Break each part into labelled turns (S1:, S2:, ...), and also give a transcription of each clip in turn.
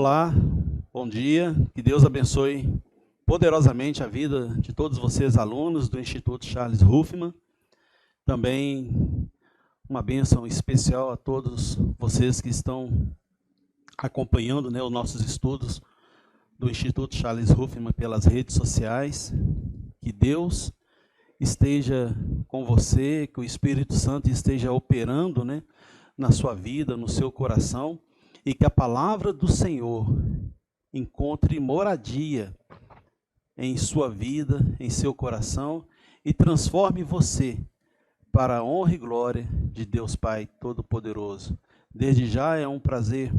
S1: Olá, bom dia, que Deus abençoe poderosamente a vida de todos vocês, alunos do Instituto Charles Ruffman. Também uma bênção especial a todos vocês que estão acompanhando, os nossos estudos do Instituto Charles Ruffman pelas redes sociais. Que Deus esteja com você, que o Espírito Santo esteja operando, na sua vida, no seu coração, e que a palavra do Senhor encontre moradia em sua vida, em seu coração, e transforme você para a honra e glória de Deus Pai Todo-Poderoso. Desde já é um prazer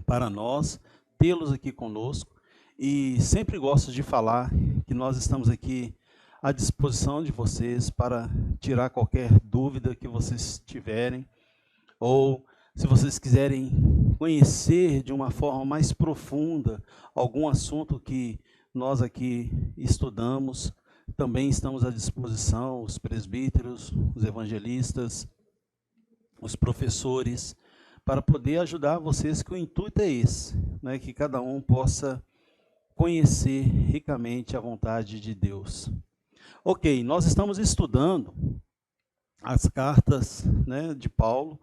S1: para nós tê-los aqui conosco, e sempre gosto de falar que nós estamos aqui à disposição de vocês para tirar qualquer dúvida que vocês tiverem, ou se vocês quiserem conhecer de uma forma mais profunda algum assunto que nós aqui estudamos, também estamos à disposição, os presbíteros, os evangelistas, os professores, para poder ajudar vocês, que o intuito é esse, que cada um possa conhecer ricamente a vontade de Deus. Ok, nós estamos estudando as cartas de Paulo,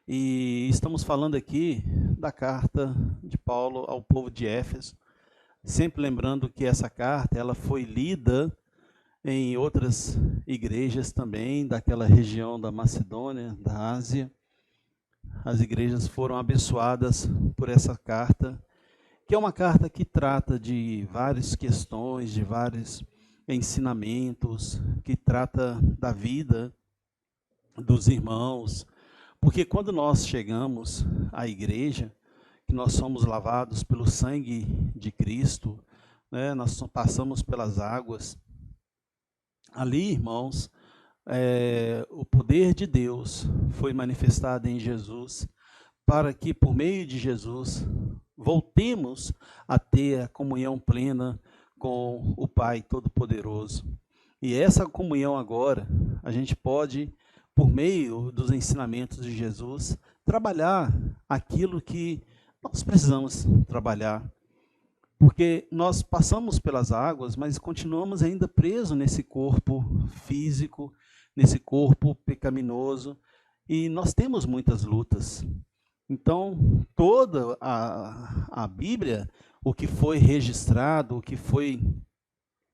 S1: e estamos falando aqui da carta de Paulo ao povo de Éfeso, sempre lembrando que essa carta ela foi lida em outras igrejas também, daquela região da Macedônia, da Ásia. As igrejas foram abençoadas por essa carta, que é uma carta que trata de várias questões, de vários ensinamentos, que trata da vida dos irmãos. Porque quando nós chegamos à igreja, que nós somos lavados pelo sangue de Cristo, nós passamos pelas águas, ali, irmãos, o poder de Deus foi manifestado em Jesus, para que por meio de Jesus voltemos a ter a comunhão plena com o Pai Todo-Poderoso. E essa comunhão agora, a gente pode, por meio dos ensinamentos de Jesus, trabalhar aquilo que nós precisamos trabalhar. Porque nós passamos pelas águas, mas continuamos ainda presos nesse corpo físico, nesse corpo pecaminoso, e nós temos muitas lutas. Então, toda a Bíblia, o que foi registrado, o que foi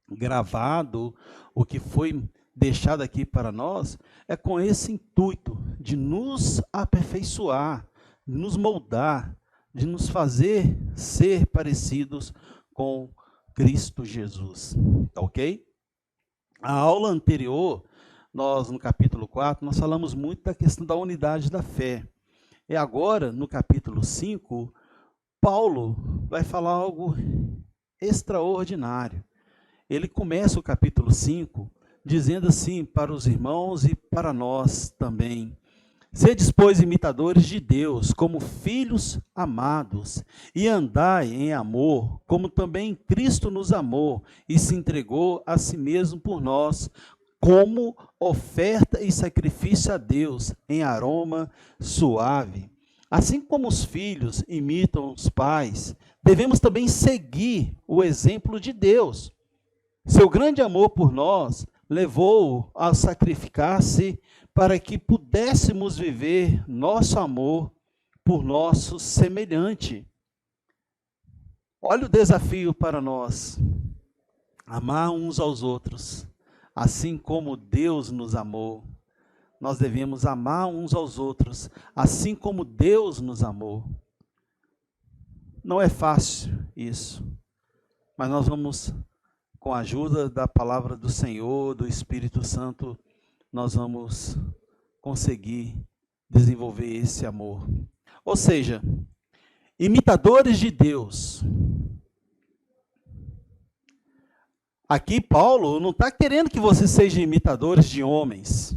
S1: gravado, o que foi deixado aqui para nós, é com esse intuito de nos aperfeiçoar, de nos moldar, de nos fazer ser parecidos com Cristo Jesus, tá ok? A aula anterior, nós no capítulo 4, nós falamos muito da questão da unidade da fé. E agora, no capítulo 5, Paulo vai falar algo extraordinário. Ele começa o capítulo 5 dizendo assim para os irmãos e para nós também: sedes, pois, imitadores de Deus, como filhos amados, e andai em amor, como também Cristo nos amou e se entregou a si mesmo por nós, como oferta e sacrifício a Deus, em aroma suave. Assim como os filhos imitam os pais, devemos também seguir o exemplo de Deus. Seu grande amor por nós levou-o a sacrificar-se para que pudéssemos viver nosso amor por nosso semelhante. Olha o desafio para nós: amar uns aos outros, assim como Deus nos amou. Nós devemos amar uns aos outros, assim como Deus nos amou. Não é fácil isso, mas nós vamos, com a ajuda da palavra do Senhor, do Espírito Santo, nós vamos conseguir desenvolver esse amor. Ou seja, imitadores de Deus. Aqui Paulo não está querendo que vocês sejam imitadores de homens.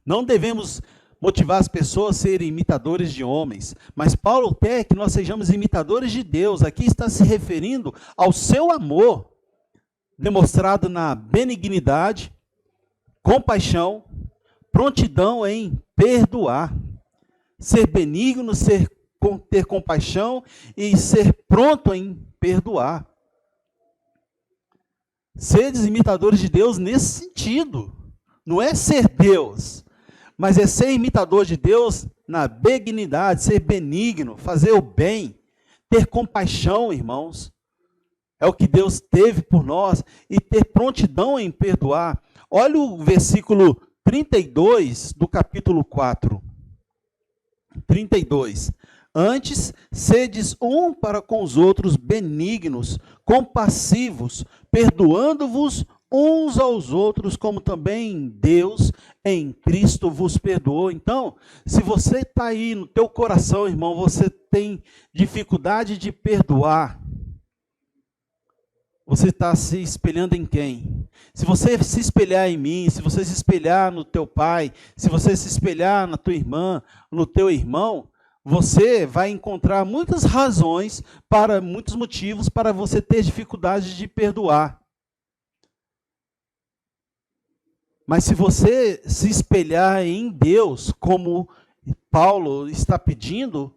S1: Não devemos motivar as pessoas a serem imitadores de homens, mas Paulo quer que nós sejamos imitadores de Deus. Aqui está se referindo ao seu amor, demonstrado na benignidade, compaixão, prontidão em perdoar. ser benigno, ter compaixão e ser pronto em perdoar. Seres imitadores de Deus nesse sentido. Não é ser Deus, mas é ser imitador de Deus na benignidade, ser benigno, fazer o bem, ter compaixão, irmãos. É o que Deus teve por nós e ter prontidão em perdoar. Olha o versículo 32 do capítulo 4. 32. Antes, sedes um para com os outros benignos, compassivos, perdoando-vos uns aos outros, como também Deus em Cristo vos perdoou. Então, se você está aí no teu coração, irmão, você tem dificuldade de perdoar, você está se espelhando em quem? Se você se espelhar em mim, se você se espelhar no teu pai, se você se espelhar na tua irmã, no teu irmão, você vai encontrar muitas razões, muitos motivos para você ter dificuldade de perdoar. Mas se você se espelhar em Deus, como Paulo está pedindo,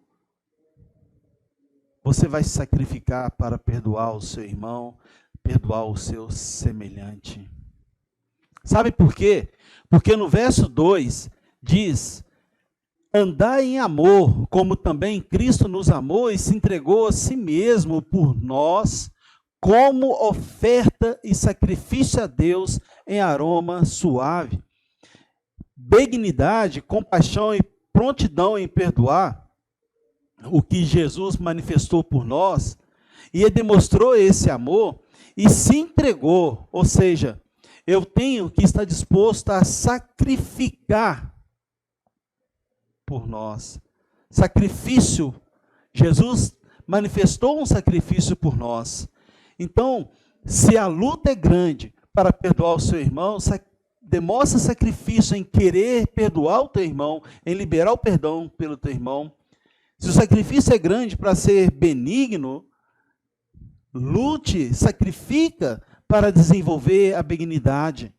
S1: você vai se sacrificar para perdoar o seu irmão, perdoar o seu semelhante. Sabe por quê? Porque no verso 2 diz: andai em amor, como também Cristo nos amou e se entregou a si mesmo por nós, como oferta e sacrifício a Deus em aroma suave. Benignidade, compaixão e prontidão em perdoar, o que Jesus manifestou por nós, e ele demonstrou esse amor e se entregou, ou seja, eu tenho que estar disposto a sacrificar por nós. Sacrifício, Jesus manifestou um sacrifício por nós. Então, se a luta é grande para perdoar o seu irmão, demonstra sacrifício em querer perdoar o teu irmão, em liberar o perdão pelo teu irmão. Se o sacrifício é grande para ser benigno, lute, sacrifica para desenvolver a benignidade.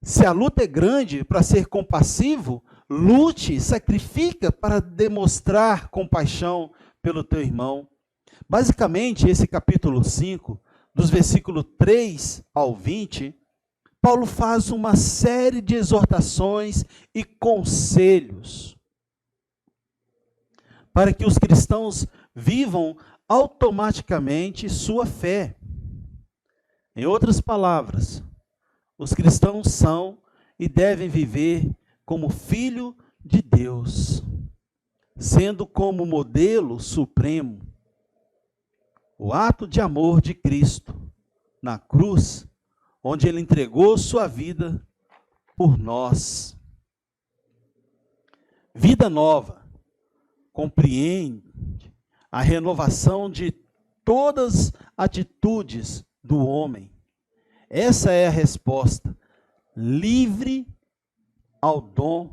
S1: Se a luta é grande para ser compassivo, lute, sacrifica para demonstrar compaixão pelo teu irmão. Basicamente, esse capítulo 5, dos versículos 3 ao 20, Paulo faz uma série de exortações e conselhos para que os cristãos vivam automaticamente sua fé. Em outras palavras, os cristãos são e devem viver como filho de Deus, sendo como modelo supremo o ato de amor de Cristo na cruz, onde ele entregou sua vida por nós. Vida nova compreende a renovação de todas as atitudes do homem. Essa é a resposta livre ao dom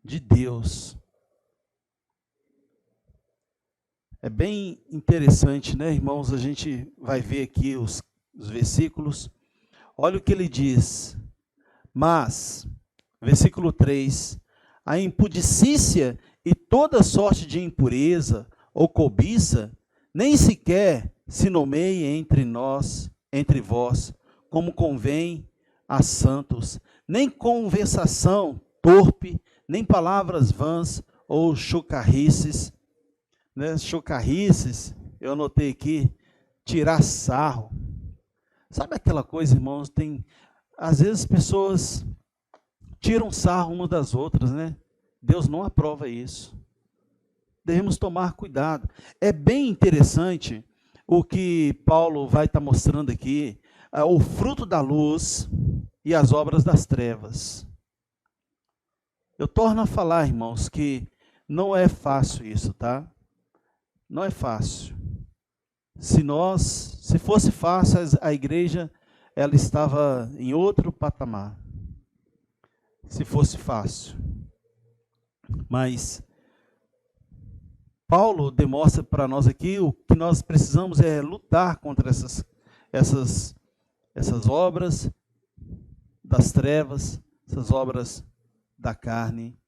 S1: de Deus. É bem interessante, né, irmãos? A gente vai ver aqui os versículos. Olha o que ele diz. Mas, versículo 3, a impudicícia e toda sorte de impureza ou cobiça, nem sequer se nomeie entre vós, como convém a santos, nem conversação torpe, nem palavras vãs ou chocarrices. Né? Chocarrices, eu anotei aqui, tirar sarro. Sabe aquela coisa, irmãos, às vezes pessoas tiram sarro umas das outras, né? Deus não aprova isso. Devemos tomar cuidado. É bem interessante o que Paulo vai estar mostrando aqui, o fruto da luz e as obras das trevas. Eu torno a falar, irmãos, que não é fácil isso, tá? Não é fácil. Se fosse fácil, a igreja ela estava em outro patamar. Se fosse fácil. Mas Paulo demonstra para nós aqui o que nós precisamos é lutar contra essas obras das trevas, essas obras da carne.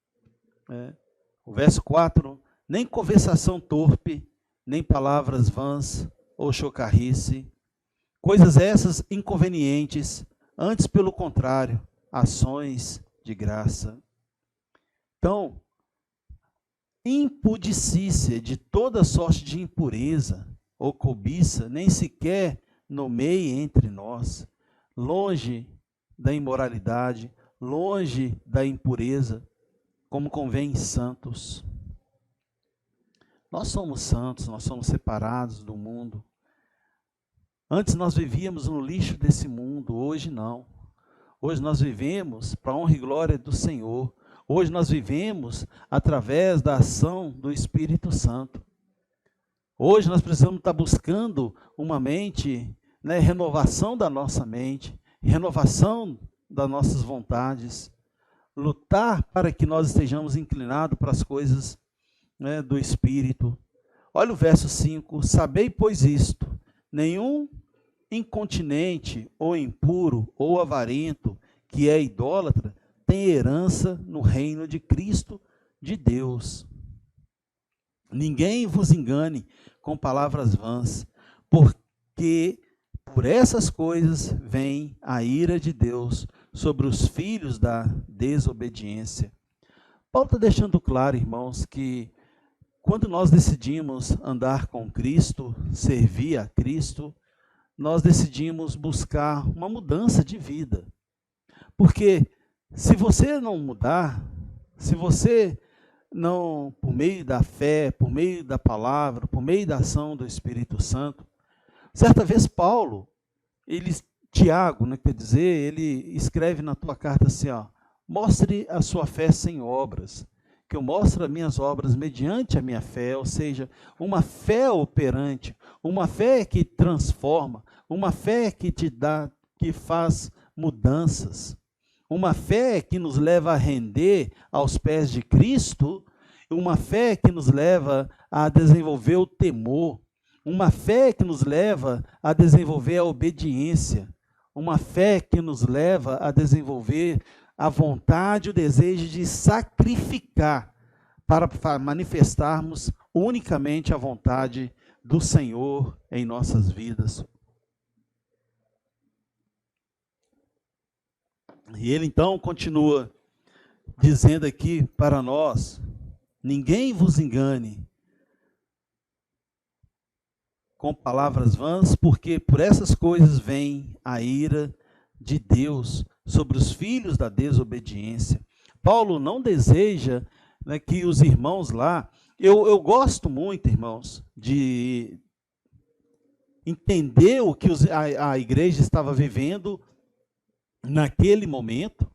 S1: O verso 4, nem conversação torpe, nem palavras vãs ou chocarrice, coisas essas inconvenientes, antes pelo contrário, ações de graça. Então, impudicícia de toda sorte de impureza ou cobiça, nem sequer nomeie entre nós, longe da imoralidade, longe da impureza, como convém santos. Nós somos santos, nós somos separados do mundo. Antes nós vivíamos no lixo desse mundo, hoje não. Hoje nós vivemos para a honra e glória do Senhor. Hoje nós vivemos através da ação do Espírito Santo. Hoje nós precisamos estar buscando uma mente, renovação da nossa mente, renovação das nossas vontades, lutar para que nós estejamos inclinados para as coisas do Espírito. Olha o verso 5, sabei, pois isto, nenhum incontinente ou impuro ou avarento que é idólatra tem herança no reino de Cristo de Deus. Ninguém vos engane com palavras vãs, porque por essas coisas vem a ira de Deus sobre os filhos da desobediência. Paulo está deixando claro, irmãos, que quando nós decidimos andar com Cristo, servir a Cristo, nós decidimos buscar uma mudança de vida. Porque se você não mudar, se você não, por meio da fé, por meio da palavra, por meio da ação do Espírito Santo, certa vez Paulo, Tiago, quer dizer, ele escreve na tua carta assim, mostre a sua fé sem obras, que eu mostro as minhas obras mediante a minha fé, ou seja, uma fé operante, uma fé que transforma, uma fé que te dá, que faz mudanças, uma fé que nos leva a render aos pés de Cristo, uma fé que nos leva a desenvolver o temor, uma fé que nos leva a desenvolver a obediência, uma fé que nos leva a desenvolver a vontade, o desejo de sacrificar para manifestarmos unicamente a vontade do Senhor em nossas vidas. E ele então continua dizendo aqui para nós, ninguém vos engane com palavras vãs, porque por essas coisas vem a ira de Deus sobre os filhos da desobediência. Paulo não deseja que os irmãos lá, eu gosto muito, irmãos, de entender o que a igreja estava vivendo naquele momento.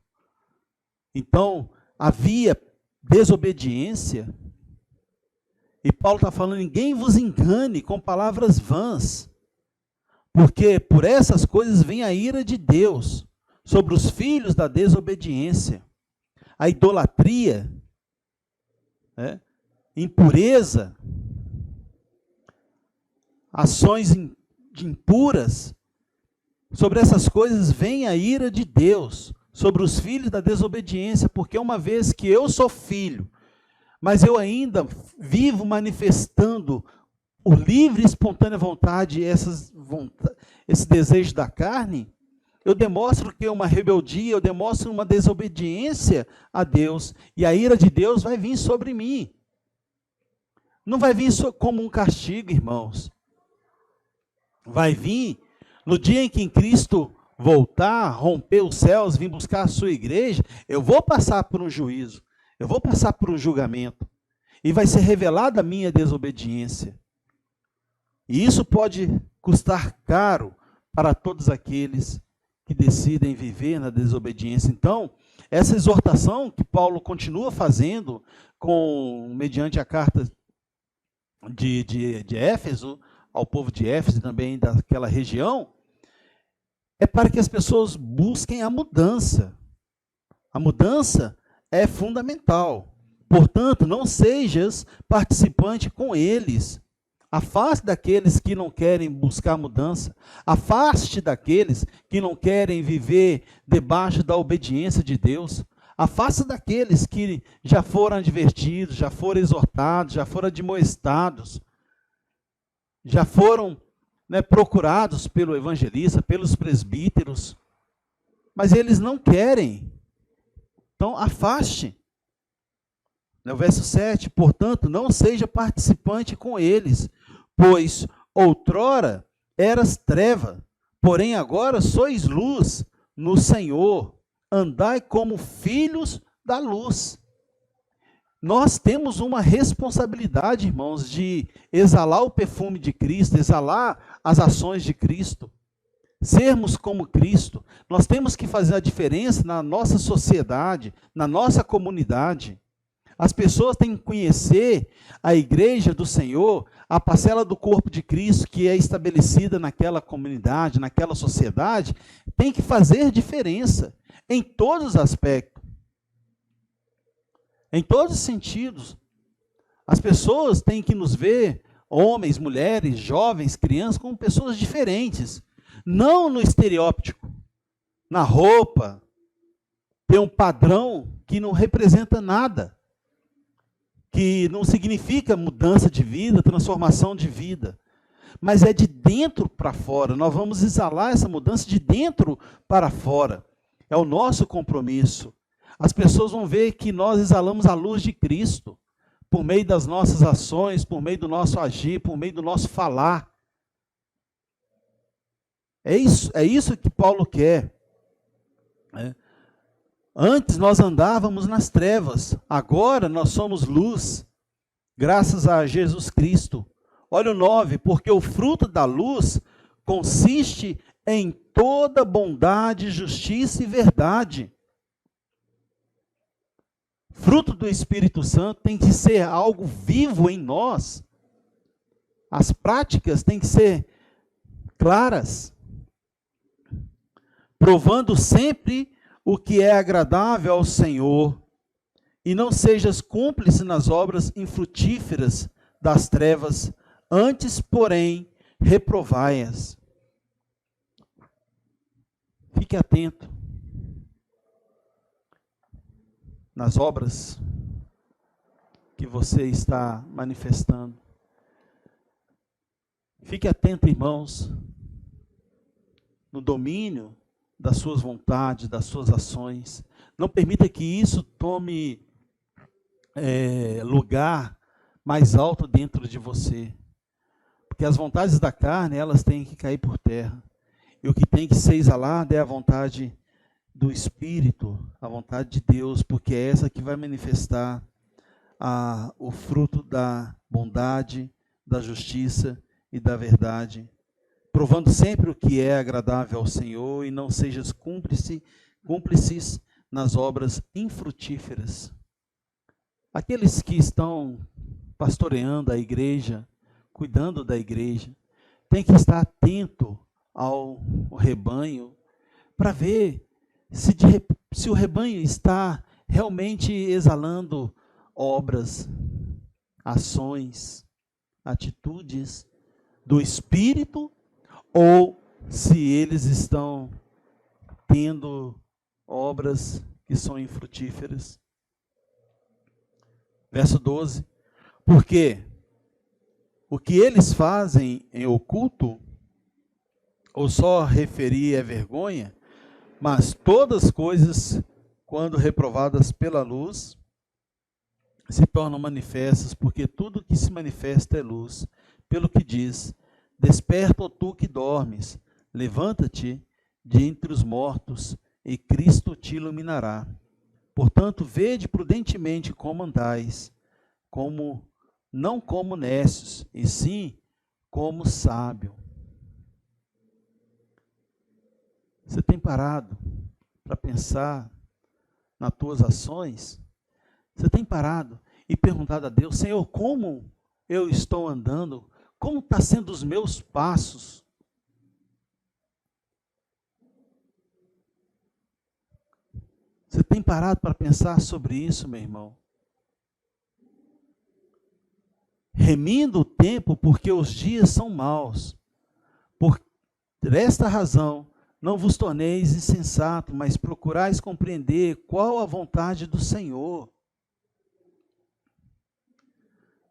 S1: Então, havia desobediência, e Paulo está falando, ninguém vos engane com palavras vãs, porque por essas coisas vem a ira de Deus sobre os filhos da desobediência, a idolatria, impureza, ações impuras. Sobre essas coisas vem a ira de Deus sobre os filhos da desobediência, porque uma vez que eu sou filho, mas eu ainda vivo manifestando o livre e espontânea vontade, esse desejo da carne, eu demonstro que é uma rebeldia, eu demonstro uma desobediência a Deus, e a ira de Deus vai vir sobre mim. Não vai vir como um castigo, irmãos. Vai vir no dia em que Cristo voltar, romper os céus, vir buscar a sua igreja, eu vou passar por um juízo, eu vou passar por um julgamento, e vai ser revelada a minha desobediência. E isso pode custar caro para todos aqueles que decidem viver na desobediência. Então, essa exortação que Paulo continua fazendo, mediante a carta de Éfeso, ao povo de Éfeso e também daquela região, é para que as pessoas busquem a mudança. A mudança é fundamental. Portanto, não sejas participante com eles. Afaste daqueles que não querem buscar mudança. Afaste daqueles que não querem viver debaixo da obediência de Deus. Afasta daqueles que já foram advertidos, já foram exortados, já foram admoestados, já foram, né, procurados pelo evangelista, pelos presbíteros, mas eles não querem. Então, afaste. No verso 7, portanto, não seja participante com eles, pois outrora eras treva, porém agora sois luz no Senhor, andai como filhos da luz. Nós temos uma responsabilidade, irmãos, de exalar o perfume de Cristo, exalar as ações de Cristo, sermos como Cristo. Nós temos que fazer a diferença na nossa sociedade, na nossa comunidade. As pessoas têm que conhecer a igreja do Senhor, a parcela do corpo de Cristo que é estabelecida naquela comunidade, naquela sociedade, tem que fazer diferença em todos os aspectos, em todos os sentidos. As pessoas têm que nos ver, homens, mulheres, jovens, crianças, como pessoas diferentes, não no estereótipo, na roupa, ter um padrão que não representa nada, que não significa mudança de vida, transformação de vida, mas é de dentro para fora. Nós vamos exalar essa mudança de dentro para fora. É o nosso compromisso. As pessoas vão ver que nós exalamos a luz de Cristo, por meio das nossas ações, por meio do nosso agir, por meio do nosso falar. É isso que Paulo quer. Antes nós andávamos nas trevas, agora nós somos luz, graças a Jesus Cristo. Olha o 9, porque o fruto da luz consiste em toda bondade, justiça e verdade. Fruto do Espírito Santo tem que ser algo vivo em nós. As práticas têm que ser claras, provando sempre o que é agradável ao Senhor, e não sejas cúmplice nas obras infrutíferas das trevas, antes, porém, reprovai-as. Fique atento nas obras que você está manifestando. Fique atento, irmãos, no domínio das suas vontades, das suas ações. Não permita que isso tome lugar mais alto dentro de você. Porque as vontades da carne, elas têm que cair por terra. E o que tem que ser exalado é a vontade do Espírito, a vontade de Deus, porque é essa que vai manifestar o fruto da bondade, da justiça e da verdade, provando sempre o que é agradável ao Senhor, e não sejas cúmplices nas obras infrutíferas. Aqueles que estão pastoreando a igreja, cuidando da igreja, tem que estar atento ao rebanho, para ver se o rebanho está realmente exalando obras, ações, atitudes do Espírito, ou se eles estão tendo obras que são infrutíferas. Verso 12, porque o que eles fazem em oculto, ou só referir é vergonha, mas todas as coisas, quando reprovadas pela luz, se tornam manifestas, porque tudo que se manifesta é luz. Pelo que diz: desperta, ó tu que dormes, levanta-te de entre os mortos, e Cristo te iluminará. Portanto, vede prudentemente como andais, não como necios, e sim como sábio. Você tem parado para pensar nas tuas ações? Você tem parado e perguntado a Deus: Senhor, como eu estou andando? Como estão sendo os meus passos? Você tem parado para pensar sobre isso, meu irmão? Remindo o tempo, porque os dias são maus. Por esta razão, Não vos torneis insensato, mas procurais compreender qual a vontade do Senhor.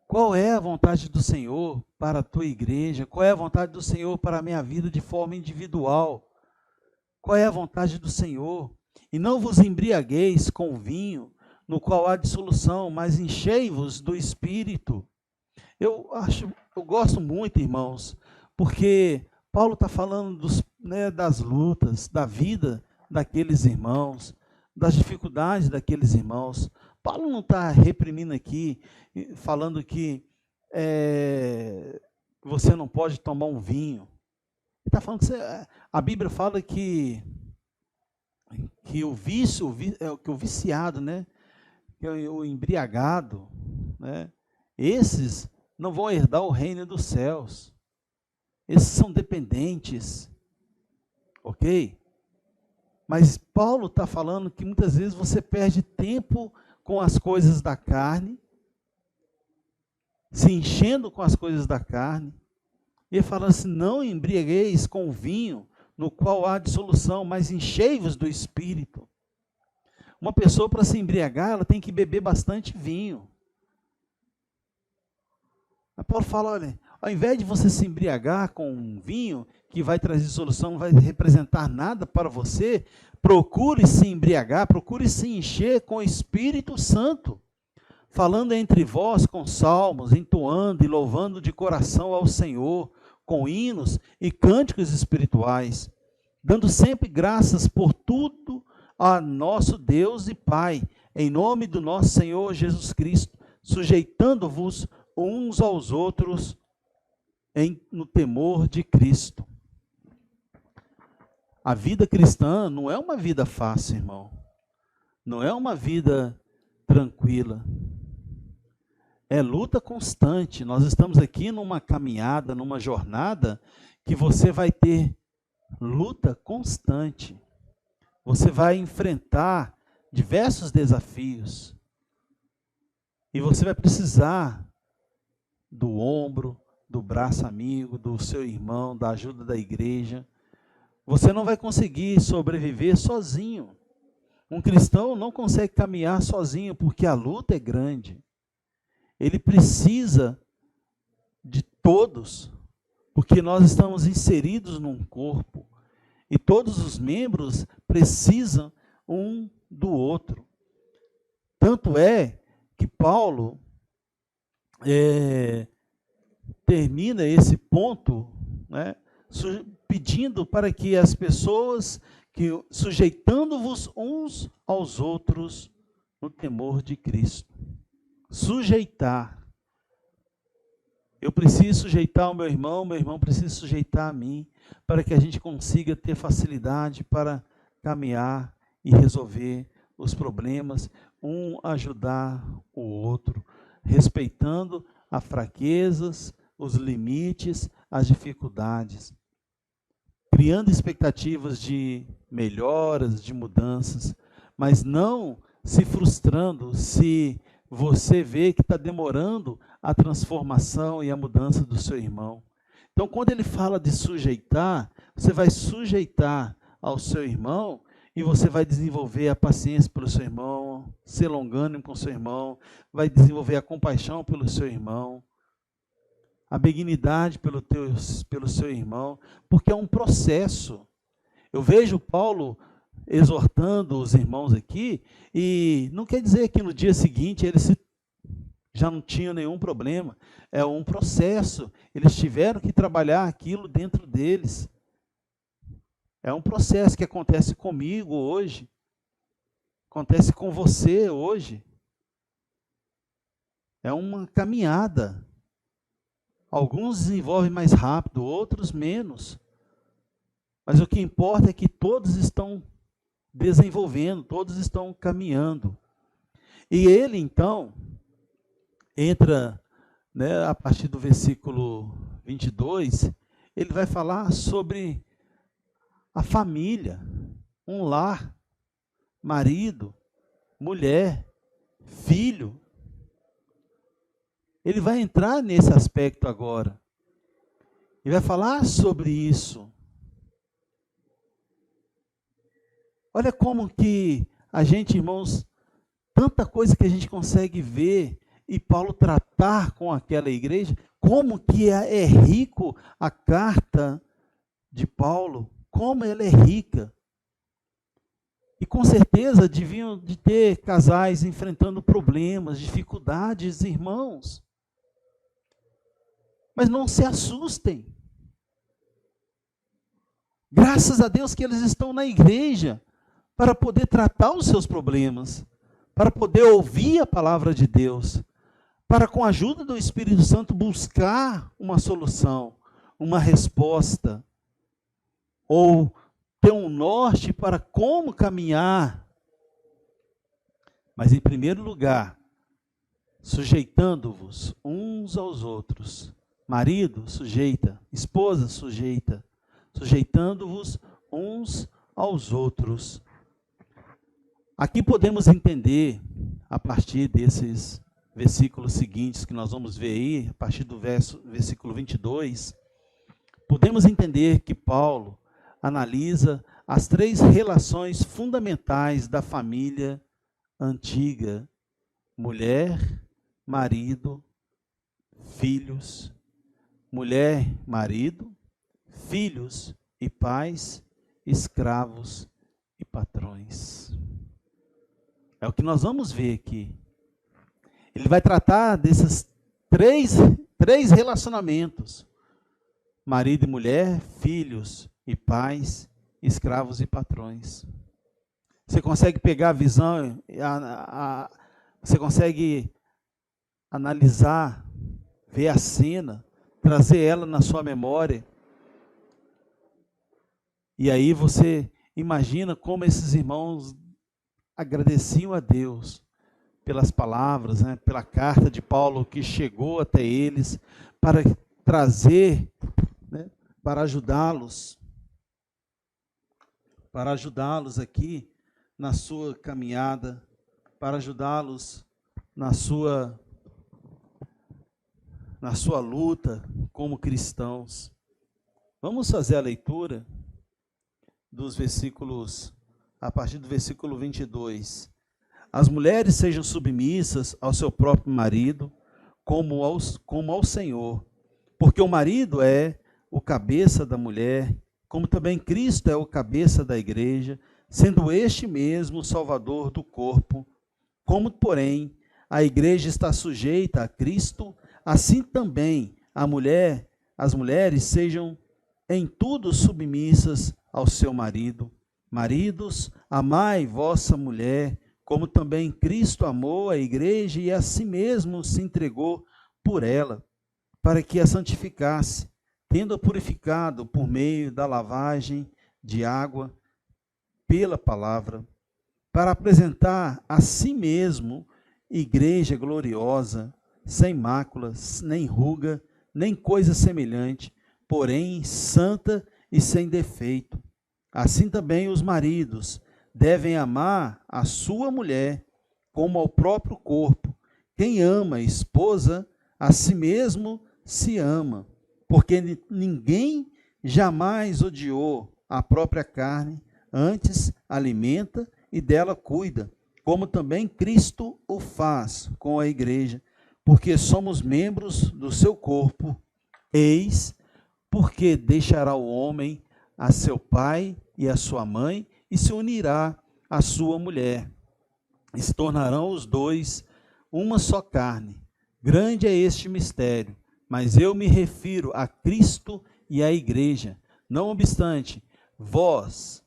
S1: Qual é a vontade do Senhor para a tua igreja? Qual é a vontade do Senhor para a minha vida de forma individual? Qual é a vontade do Senhor? E não vos embriagueis com vinho, no qual há dissolução, mas enchei-vos do Espírito. Eu gosto muito, irmãos, porque Paulo está falando das lutas, da vida daqueles irmãos, das dificuldades daqueles irmãos. Paulo não está reprimindo aqui, falando que você não pode tomar um vinho. Ele está falando que a Bíblia fala que o vício, que o viciado, né, que é o embriagado, né, esses não vão herdar o reino dos céus. Esses são dependentes, ok? Mas Paulo está falando que muitas vezes você perde tempo com as coisas da carne, se enchendo com as coisas da carne, e ele fala assim, não embriagueis com o vinho, no qual há dissolução, mas enchei-vos do Espírito. Uma pessoa, para se embriagar, ela tem que beber bastante vinho. Mas Paulo fala, olha, ao invés de você se embriagar com um vinho que vai trazer dissolução, não vai representar nada para você, procure se embriagar, procure se encher com o Espírito Santo, falando entre vós com salmos, entoando e louvando de coração ao Senhor, com hinos e cânticos espirituais, dando sempre graças por tudo a nosso Deus e Pai, em nome do nosso Senhor Jesus Cristo, sujeitando-vos uns aos outros no temor de Cristo. A vida cristã não é uma vida fácil, irmão. Não é uma vida tranquila. É luta constante. Nós estamos aqui numa caminhada, numa jornada, que você vai ter luta constante. Você vai enfrentar diversos desafios. E você vai precisar do ombro, do braço amigo, do seu irmão, da ajuda da igreja. Você não vai conseguir sobreviver sozinho. Um cristão não consegue caminhar sozinho, porque a luta é grande. Ele precisa de todos, porque nós estamos inseridos num corpo, e todos os membros precisam um do outro. Tanto é que Paulo termina esse ponto, né, pedindo para que as pessoas, sujeitando-vos uns aos outros no temor de Cristo. Sujeitar. Eu preciso sujeitar o meu irmão precisa sujeitar a mim, para que a gente consiga ter facilidade para caminhar e resolver os problemas, um ajudar o outro, respeitando as fraquezas, os limites, as dificuldades, criando expectativas de melhoras, de mudanças, mas não se frustrando se você vê que está demorando a transformação e a mudança do seu irmão. Então, quando ele fala de sujeitar, você vai sujeitar ao seu irmão e você vai desenvolver a paciência pelo seu irmão, ser longânimo com o seu irmão, vai desenvolver a compaixão pelo seu irmão, a benignidade pelo seu irmão, porque é um processo. Eu vejo Paulo exortando os irmãos aqui, e não quer dizer que no dia seguinte eles já não tinham nenhum problema. É um processo, eles tiveram que trabalhar aquilo dentro deles. É um processo que acontece comigo hoje, acontece com você hoje. É uma caminhada. Alguns desenvolvem mais rápido, outros menos. Mas o que importa é que todos estão desenvolvendo, todos estão caminhando. E ele, então, entra, né, a partir do versículo 22, ele vai falar sobre a família, um lar, marido, mulher, filho. Ele vai entrar nesse aspecto agora. Ele vai falar sobre isso. Olha como que a gente, irmãos, tanta coisa que a gente consegue ver e Paulo tratar com aquela igreja, como que é rico a carta de Paulo, como ela é rica. E com certeza deviam de ter casais enfrentando problemas, dificuldades, irmãos. Mas não se assustem. Graças a Deus que eles estão na igreja para poder tratar os seus problemas, para poder ouvir a palavra de Deus, para com a ajuda do Espírito Santo buscar uma solução, uma resposta, ou ter um norte para como caminhar. Mas em primeiro lugar, sujeitando-vos uns aos outros. Marido, sujeita. Esposa, sujeita. Sujeitando-vos uns aos outros. Aqui podemos entender, a partir desses versículos seguintes que nós vamos ver aí, a partir do versículo 22, podemos entender que Paulo analisa as 3 relações fundamentais da família antiga: mulher, marido, filhos. Mulher, marido, filhos e pais, escravos e patrões. É o que nós vamos ver aqui. Ele vai tratar desses três relacionamentos: marido e mulher, filhos e pais, escravos e patrões. Você consegue pegar a visão, você consegue analisar, ver a cena, trazer ela na sua memória. E aí você imagina como esses irmãos agradeciam a Deus pelas palavras, né, pela carta de Paulo que chegou até eles, para trazer, né, para ajudá-los aqui na sua caminhada, para ajudá-los na sua luta como cristãos. Vamos fazer a leitura dos versículos, a partir do versículo 22. As mulheres sejam submissas ao seu próprio marido, como ao Senhor, porque o marido é o cabeça da mulher, como também Cristo é o cabeça da igreja, sendo este mesmo o Salvador do corpo. Como, porém, a igreja está sujeita a Cristo, assim também as mulheres sejam em tudo submissas ao seu marido. Maridos, amai vossa mulher, como também Cristo amou a igreja e a si mesmo se entregou por ela, para que a santificasse, tendo-a purificado por meio da lavagem de água pela palavra, para apresentar a si mesmo igreja gloriosa, sem máculas, nem ruga, nem coisa semelhante, porém santa e sem defeito. Assim também os maridos devem amar a sua mulher como ao próprio corpo. Quem ama a esposa, a si mesmo se ama, porque ninguém jamais odiou a própria carne, antes alimenta e dela cuida, como também Cristo o faz com a igreja, porque somos membros do seu corpo. Eis porque deixará o homem a seu pai e a sua mãe, e se unirá à sua mulher, e se tornarão os dois uma só carne. Grande é este mistério, mas eu me refiro a Cristo e à igreja. Não obstante vós,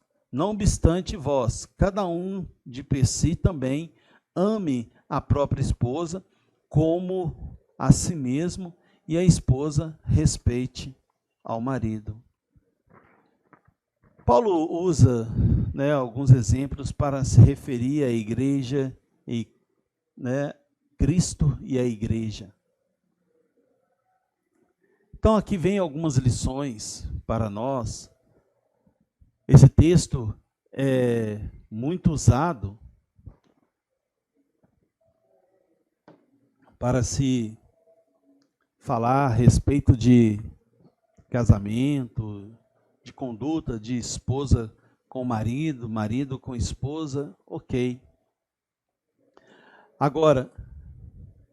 S1: cada um de per si também, ame a própria esposa como a si mesmo, e a esposa respeite ao marido. Paulo usa, né, alguns exemplos para se referir à igreja, e, né, Cristo e a igreja. Então aqui vem algumas lições para nós. Esse texto é muito usado para se falar a respeito de casamento, de conduta de esposa com o marido, marido com a esposa, ok. Agora,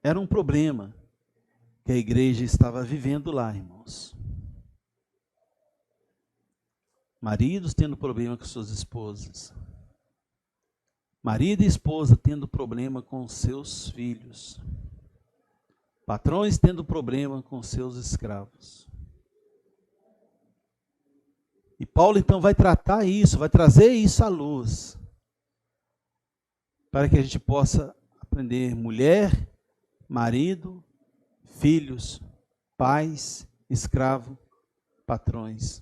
S1: era um problema que a igreja estava vivendo lá, irmãos. Maridos tendo problema com suas esposas. Marido e esposa tendo problema com seus filhos. Patrões tendo problema com seus escravos. E Paulo então vai tratar isso, vai trazer isso à luz, para que a gente possa aprender mulher, marido, filhos, pais, escravo, patrões.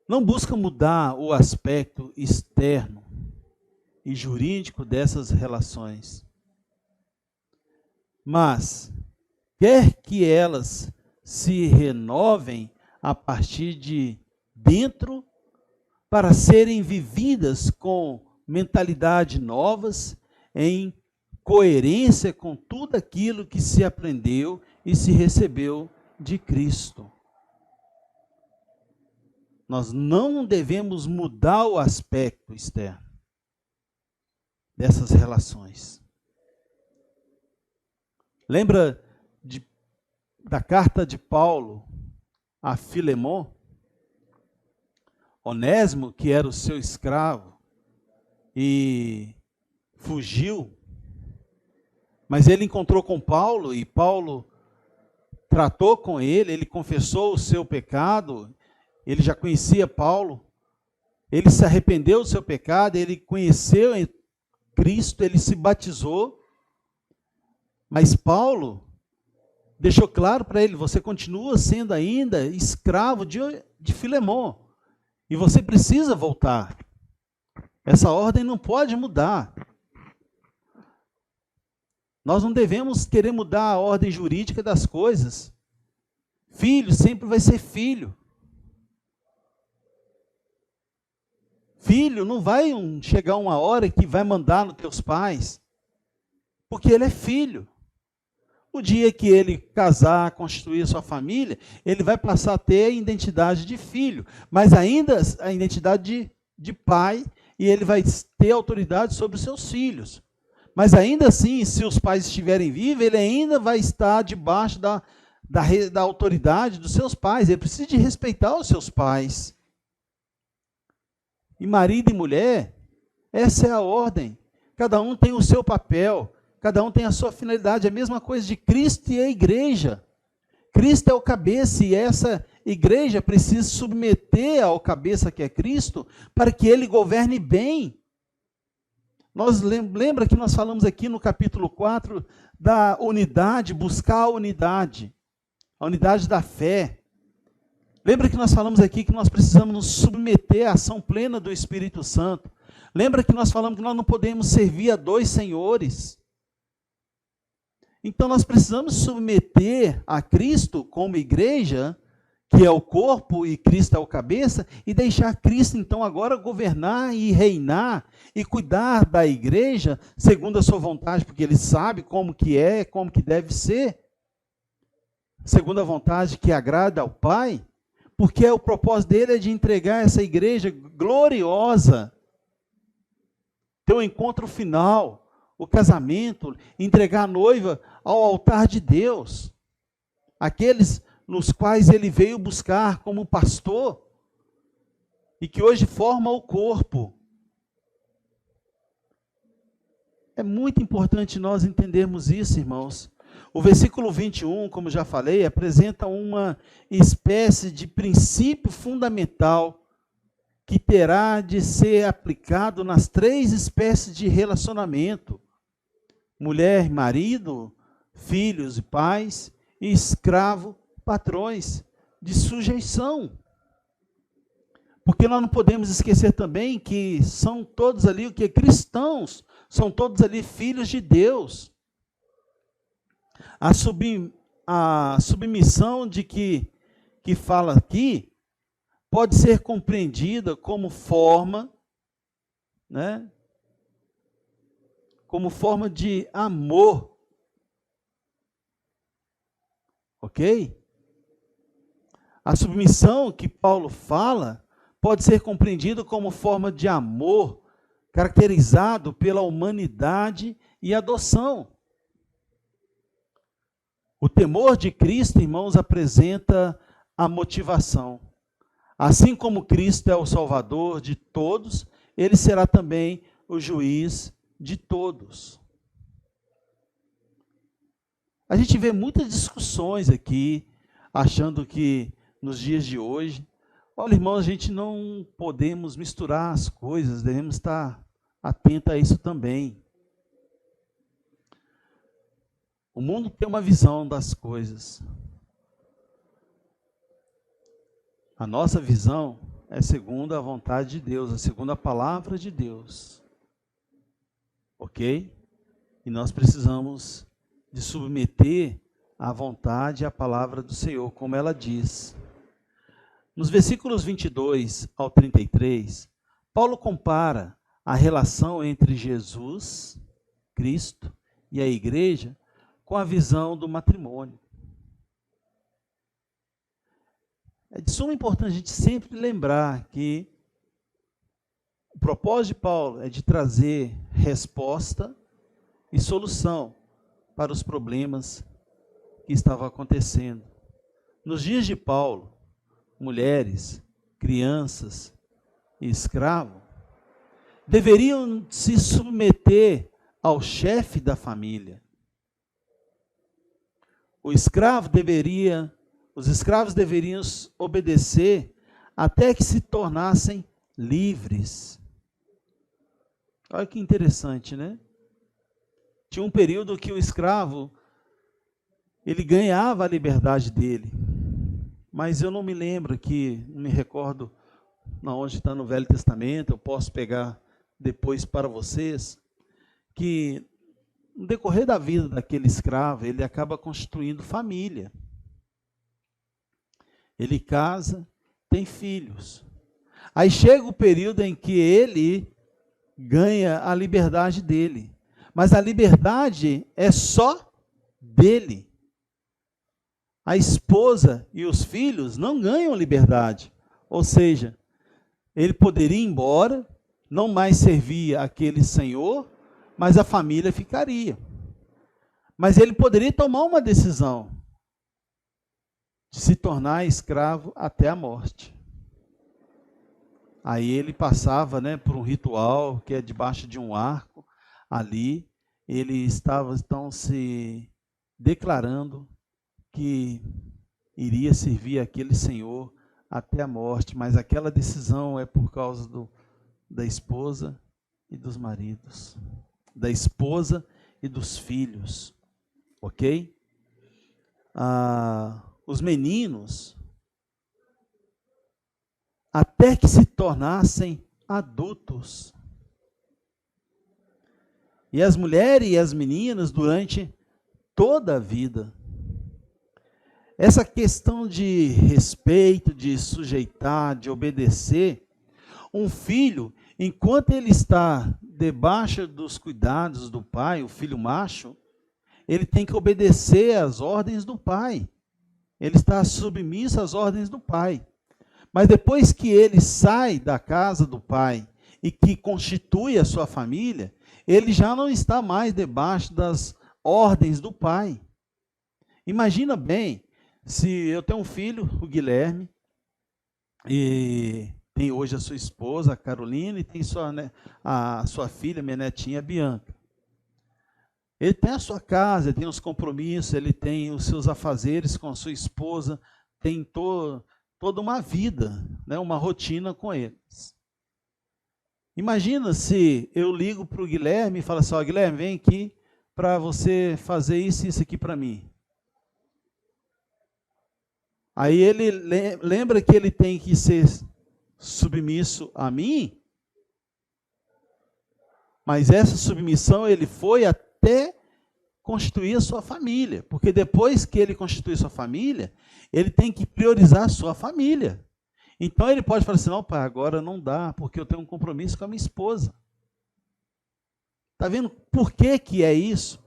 S1: Não busca mudar o aspecto externo e jurídico dessas relações, mas quer que elas se renovem a partir de dentro para serem vividas com mentalidade novas, em coerência com tudo aquilo que se aprendeu e se recebeu de Cristo. Nós não devemos mudar o aspecto externo dessas relações. Lembra da carta de Paulo a Filemon? Onésimo, que era o seu escravo e fugiu, mas ele encontrou com Paulo e Paulo tratou com ele, ele confessou o seu pecado, ele já conhecia Paulo, ele se arrependeu do seu pecado, ele conheceu Cristo, ele se batizou, mas Paulo deixou claro para ele, você continua sendo ainda escravo de Filemon, e você precisa voltar. Essa ordem não pode mudar. Nós não devemos querer mudar a ordem jurídica das coisas. Filho sempre vai ser filho. Filho não vai chegar uma hora que vai mandar nos teus pais, porque ele é filho. O dia que ele casar, constituir sua família, ele vai passar a ter a identidade de filho, mas ainda a identidade de pai, e ele vai ter autoridade sobre os seus filhos. Mas ainda assim, se os pais estiverem vivos, ele ainda vai estar debaixo da autoridade dos seus pais. Ele precisa de respeitar os seus pais. E marido e mulher, essa é a ordem. Cada um tem o seu papel, cada um tem a sua finalidade. É a mesma coisa de Cristo e a igreja. Cristo é o cabeça e essa igreja precisa se submeter ao cabeça que é Cristo para que ele governe bem. Lembra que nós falamos aqui no capítulo 4 da unidade, buscar a unidade da fé. Lembra que nós falamos aqui que nós precisamos nos submeter à ação plena do Espírito Santo. Lembra que nós falamos que nós não podemos servir a dois senhores. Então nós precisamos submeter a Cristo como igreja, que é o corpo e Cristo é o cabeça, e deixar Cristo então agora governar e reinar e cuidar da igreja segundo a sua vontade, porque ele sabe como que é, como que deve ser, segundo a vontade que agrada ao Pai, porque o propósito dele é de entregar essa igreja gloriosa, ter um encontro final, o casamento, entregar a noiva ao altar de Deus, aqueles nos quais ele veio buscar como pastor, e que hoje forma o corpo. É muito importante nós entendermos isso, irmãos. O versículo 21, como já falei, apresenta uma espécie de princípio fundamental que terá de ser aplicado nas três espécies de relacionamento: mulher, marido, filhos e pais, e escravo, patrões, de sujeição. Porque nós não podemos esquecer também que são todos ali o que? Cristãos, são todos ali filhos de Deus. A submissão de que fala aqui pode ser compreendida como forma, né? Como forma de amor. Ok? A submissão que Paulo fala pode ser compreendido como forma de amor caracterizado pela humanidade e adoção. O temor de Cristo, irmãos, apresenta a motivação. Assim como Cristo é o Salvador de todos, ele será também o juiz de todos. A gente vê muitas discussões aqui, achando que nos dias de hoje, olha, irmãos, a gente não podemos misturar as coisas, devemos estar atentos a isso também. O mundo tem uma visão das coisas. A nossa visão é segundo a vontade de Deus, é segundo a palavra de Deus. Ok? E nós precisamos de submeter à vontade e à palavra do Senhor, como ela diz. Nos versículos 22 ao 33, Paulo compara a relação entre Jesus, Cristo, e a igreja com a visão do matrimônio. É de suma importância a gente sempre lembrar que o propósito de Paulo é de trazer resposta e solução para os problemas que estavam acontecendo. Nos dias de Paulo, mulheres, crianças e escravos deveriam se submeter ao chefe da família. Os escravos deveriam obedecer até que se tornassem livres. Olha que interessante, né? Tinha um período que o escravo, ele ganhava a liberdade dele. Mas eu não me recordo onde está no Velho Testamento, eu posso pegar depois para vocês, que no decorrer da vida daquele escravo, ele acaba constituindo família. Ele casa, tem filhos. Aí chega o período em que ele ganha a liberdade dele. Mas a liberdade é só dele. A esposa e os filhos não ganham liberdade. Ou seja, ele poderia ir embora, não mais servir aquele senhor, mas a família ficaria. Mas ele poderia tomar uma decisão de se tornar escravo até a morte. Aí ele passava, por um ritual que é debaixo de um arco. Ali ele estava então se declarando que iria servir aquele senhor até a morte, mas aquela decisão é por causa da esposa e dos maridos, da esposa e dos filhos, ok? Os meninos, até que se tornassem adultos, e as mulheres e as meninas durante toda a vida. Essa questão de respeito, de sujeitar, de obedecer, um filho, enquanto ele está debaixo dos cuidados do pai, o filho macho, ele tem que obedecer às ordens do pai. Ele está submisso às ordens do pai. Mas depois que ele sai da casa do pai e que constitui a sua família, ele já não está mais debaixo das ordens do pai. Imagina bem, se eu tenho um filho, o Guilherme, e tem hoje a sua esposa, a Carolina, e tem a sua filha, minha netinha, a Bianca. Ele tem a sua casa, ele tem os compromissos, ele tem os seus afazeres com a sua esposa, tem toda uma vida, uma rotina com eles. Imagina se eu ligo para o Guilherme e falo assim, Guilherme, vem aqui para você fazer isso e isso aqui para mim. Aí ele lembra que ele tem que ser submisso a mim, mas essa submissão ele foi até constituir a sua família, porque depois que ele constitui sua família, ele tem que priorizar a sua família. Então ele pode falar assim, não pai, agora não dá, porque eu tenho um compromisso com a minha esposa. Está vendo por que é isso?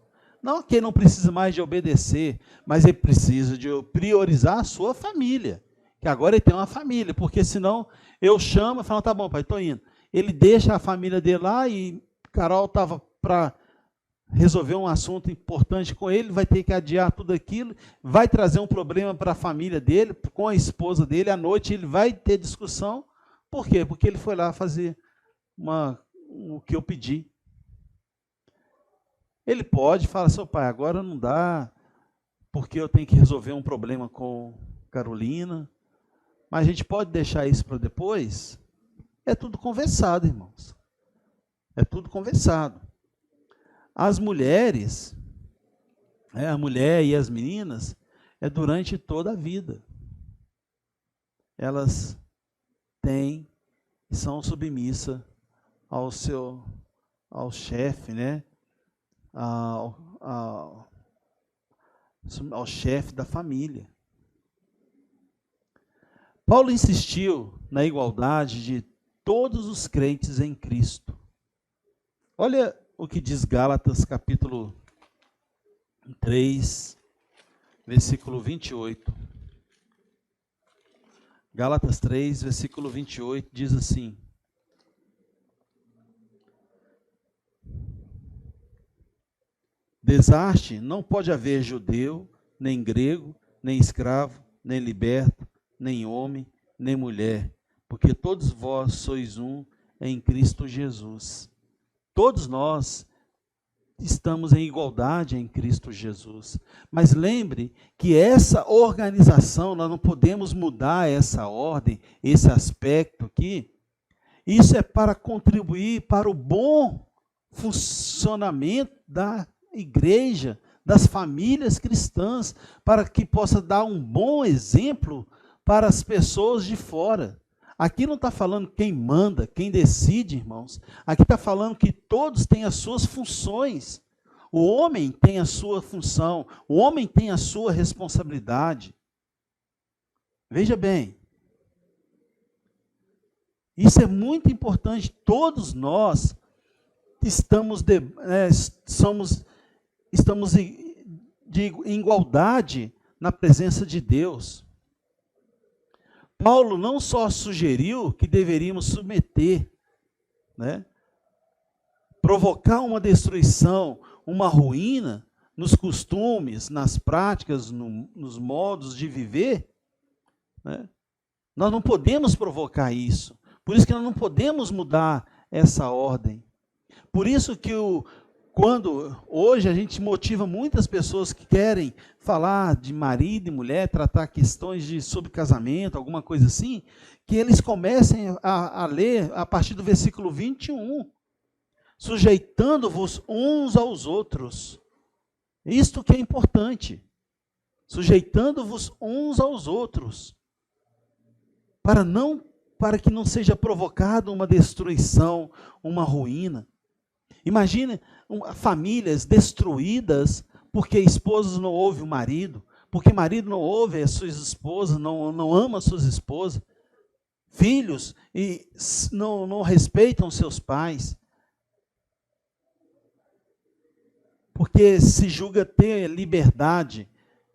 S1: Não que ele não precisa mais de obedecer, mas ele precisa de priorizar a sua família. que agora ele tem uma família, porque senão eu chamo e falo, tá bom, pai, estou indo. Ele deixa a família dele lá e Carol estava para resolver um assunto importante com ele, vai ter que adiar tudo aquilo, vai trazer um problema para a família dele, com a esposa dele, à noite ele vai ter discussão. Por quê? Porque ele foi lá fazer o que eu pedi. Ele pode falar, seu pai, agora não dá, porque eu tenho que resolver um problema com Carolina, mas a gente pode deixar isso para depois? É tudo conversado, irmãos. É tudo conversado. As mulheres, a mulher e as meninas, é durante toda a vida. Elas têm e são submissas ao chefe, né? Ao chefe da família. Paulo insistiu na igualdade de todos os crentes em Cristo. Olha o que diz Gálatas capítulo 3, versículo 28. Gálatas 3, versículo 28 diz assim: desarte, não pode haver judeu, nem grego, nem escravo, nem liberto, nem homem, nem mulher, porque todos vós sois um em Cristo Jesus. Todos nós estamos em igualdade em Cristo Jesus. Mas lembre que essa organização, nós não podemos mudar essa ordem, esse aspecto aqui. Isso é para contribuir para o bom funcionamento da igreja, das famílias cristãs, para que possa dar um bom exemplo para as pessoas de fora. Aqui não está falando quem manda, quem decide, irmãos. Aqui está falando que todos têm as suas funções. O homem tem a sua função, o homem tem a sua responsabilidade. Veja bem, isso é muito importante. Todos nós estamos em igualdade na presença de Deus. Paulo não só sugeriu que deveríamos submeter, provocar uma destruição, uma ruína nos costumes, nas práticas, nos modos de viver. Nós não podemos provocar isso. Por isso que nós não podemos mudar essa ordem. Por isso que quando hoje a gente motiva muitas pessoas que querem falar de marido e mulher, tratar questões sobre casamento, alguma coisa assim, que eles comecem a ler a partir do versículo 21, sujeitando-vos uns aos outros. Isto que é importante, sujeitando-vos uns aos outros, para que não seja provocada uma destruição, uma ruína. Imagine famílias destruídas porque esposas não ouvem o marido, porque marido não ouve as suas esposas, não ama as suas esposas, filhos e não respeitam seus pais, porque se julga ter liberdade,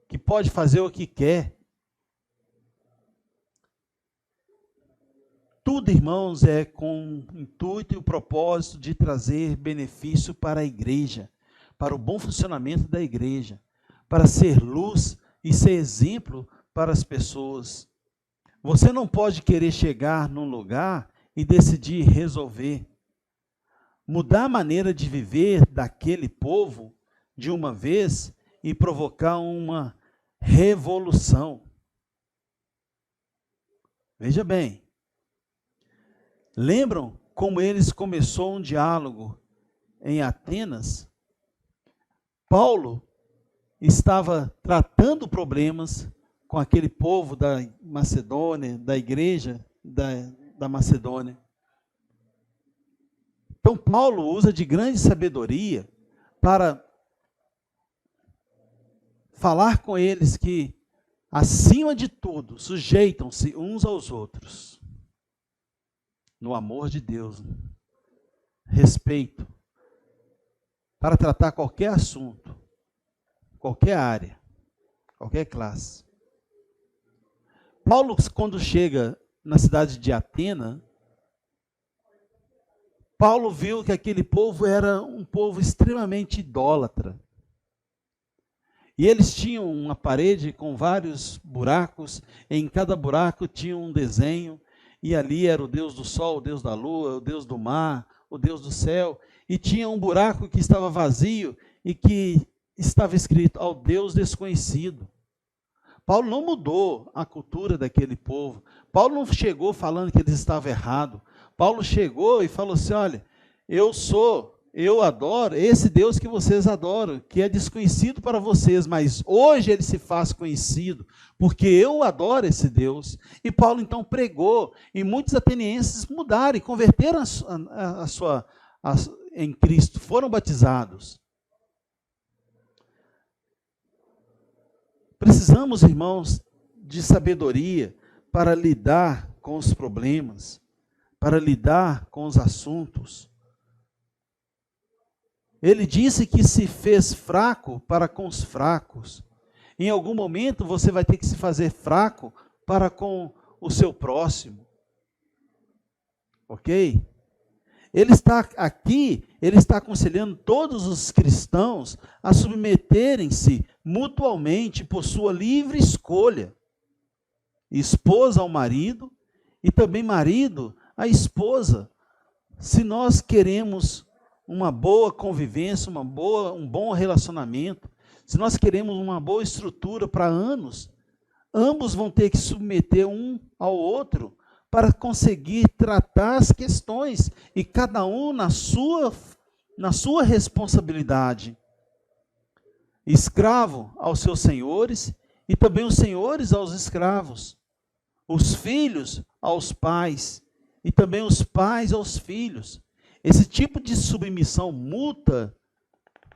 S1: que pode fazer o que quer. Tudo, irmãos, é com o intuito e o propósito de trazer benefício para a igreja, para o bom funcionamento da igreja, para ser luz e ser exemplo para as pessoas. Você não pode querer chegar num lugar e decidir resolver. Mudar a maneira de viver daquele povo de uma vez e provocar uma revolução. Veja bem. Lembram como eles começou um diálogo em Atenas? Paulo estava tratando problemas com aquele povo da Macedônia, da igreja da Macedônia. Então Paulo usa de grande sabedoria para falar com eles que, acima de tudo, sujeitam-se uns aos outros. No amor de Deus, respeito, para tratar qualquer assunto, qualquer área, qualquer classe. Paulo, quando chega na cidade de Atena, Paulo viu que aquele povo era um povo extremamente idólatra. E eles tinham uma parede com vários buracos, em cada buraco tinha um desenho, e ali era o Deus do sol, o Deus da lua, o Deus do mar, o Deus do céu, e tinha um buraco que estava vazio e que estava escrito ao Deus desconhecido. Paulo não mudou a cultura daquele povo. Paulo não chegou falando que eles estavam errados. Paulo chegou e falou assim, olha, eu adoro esse Deus que vocês adoram, que é desconhecido para vocês, mas hoje ele se faz conhecido, porque eu adoro esse Deus. E Paulo então pregou, e muitos atenienses mudaram e converteram em Cristo, foram batizados. Precisamos, irmãos, de sabedoria para lidar com os problemas, para lidar com os assuntos. Ele disse que se fez fraco para com os fracos. Em algum momento você vai ter que se fazer fraco para com o seu próximo. Ok? Ele está aqui, ele está aconselhando todos os cristãos a submeterem-se mutuamente por sua livre escolha. Esposa ao marido e também marido à esposa. Se nós queremos uma boa convivência, um bom relacionamento, se nós queremos uma boa estrutura para anos, ambos vão ter que submeter um ao outro para conseguir tratar as questões, e cada um na sua responsabilidade. Escravo aos seus senhores, e também os senhores aos escravos. Os filhos aos pais, e também os pais aos filhos. Esse tipo de submissão mútua,